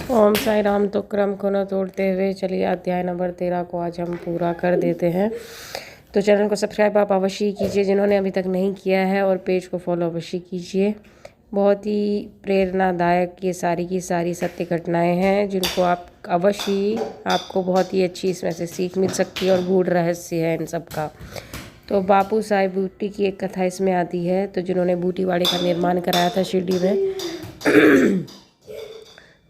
ओम साई राम। तो क्रम को न तोड़ते हुए चलिए अध्याय नंबर 13 को आज हम पूरा कर देते हैं। तो चैनल को सब्सक्राइब आप अवश्य कीजिए जिन्होंने अभी तक नहीं किया है, और पेज को फॉलो अवश्य कीजिए। बहुत ही प्रेरणादायक ये सारी की सारी सत्य घटनाएं हैं जिनको आप अवश्य आपको बहुत ही अच्छी इसमें से सीख मिल सकती है, और गूढ़ रहस्य है इन सब का। तो बापू साहेब बूटी की एक कथा इसमें आती है। तो जिन्होंने बूटीवाड़ी का निर्माण कराया था शिरडी में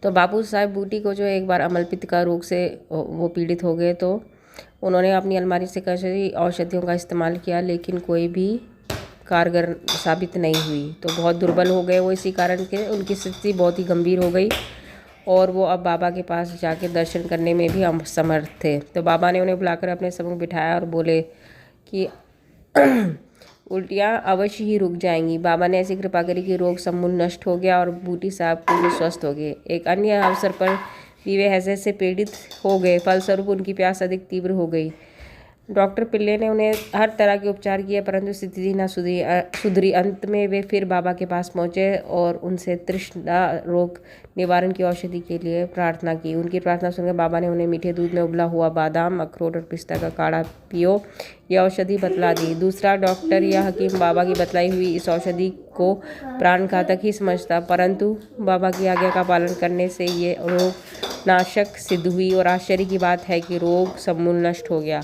तो बापू साहेब बूटी को जो एक बार अमलपित्त का रोग से वो पीड़ित हो गए, तो उन्होंने अपनी अलमारी से कई औषधियों का इस्तेमाल किया, लेकिन कोई भी कारगर साबित नहीं हुई। तो बहुत दुर्बल हो गए वो, इसी कारण के उनकी स्थिति बहुत ही गंभीर हो गई, और वो अब बाबा के पास जाके दर्शन करने में भी असमर्थ थे। तो बाबा ने उन्हें बुलाकर अपने सम्मुख बिठाया और बोले कि उल्टियाँ अवश्य ही रुक जाएंगी। बाबा ने ऐसी कृपा करी कि रोग समूल नष्ट हो गया और बूटी साहब पूर्ण स्वस्थ हो गए। एक अन्य अवसर पर भी वे हैजे से पीड़ित हो गए, फलस्वरूप उनकी प्यास अधिक तीव्र हो गई। डॉक्टर पिल्ले ने उन्हें हर तरह के उपचार किए, परंतु स्थिति न सुधरी। अंत में वे फिर बाबा के पास पहुंचे और उनसे तृष्णा रोग निवारण की औषधि के लिए प्रार्थना की। उनकी प्रार्थना सुनकर बाबा ने उन्हें मीठे दूध में उबला हुआ बादाम, अखरोट और पिस्ता का काढ़ा पियो, यह औषधि बतला दी। दूसरा डॉक्टर या हकीम बाबा की बतलाई हुई इस औषधि को प्राणघातक ही समझता, परंतु बाबा की आज्ञा का पालन करने से ये रोग नाशक सिद्ध हुई, और आश्चर्य की बात है कि रोग समूल नष्ट हो गया।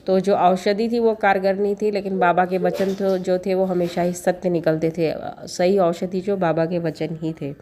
तो जो औषधि थी वो कारगर नहीं थी, लेकिन बाबा के वचन तो जो थे वो हमेशा ही सत्य निकलते थे। सही औषधि जो बाबा के वचन ही थे।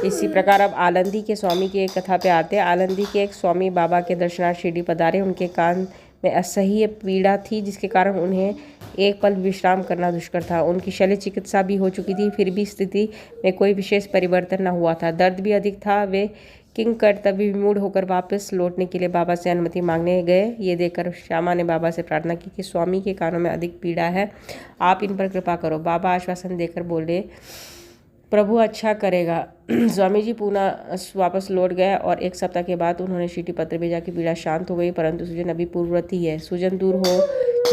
इसी प्रकार अब आलंदी के स्वामी की एक कथा पे आते हैं। आलंदी के एक स्वामी बाबा के दर्शनार्थ शिरडी पधारे। उनके कान में असह्य पीड़ा थी, जिसके कारण उन्हें एक पल विश्राम करना दुष्कर था। उनकी शल्य चिकित्सा भी हो चुकी थी, फिर भी स्थिति में कोई विशेष परिवर्तन न हुआ था। दर्द भी अधिक था। वे किंग कर्तव्य विमूढ़ होकर वापस लौटने के लिए बाबा से अनुमति मांगने गए। ये देखकर श्यामा ने बाबा से प्रार्थना की कि स्वामी के कानों में अधिक पीड़ा है, आप इन पर कृपा करो। बाबा आश्वासन देकर बोले, प्रभु अच्छा करेगा। स्वामी जी पुनः वापस लौट गए, और एक सप्ताह के बाद उन्होंने चिट्ठी पत्र भेजा कि पीड़ा शांत हो गई, परंतु सूजन अभी पूर्ववत है। सूजन दूर हो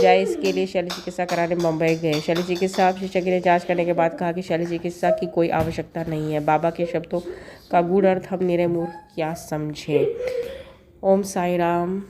जाए इसके लिए शल्य चिकित्सा कराने मुंबई गए। शल्य चिकित्सा विशेषज्ञ ने जांच करने के बाद कहा कि शल्य चिकित्सा की कोई आवश्यकता नहीं है। बाबा के शब्दों का गूढ़ अर्थ हम निरे मूर्ख क्या समझें। ओम साई राम।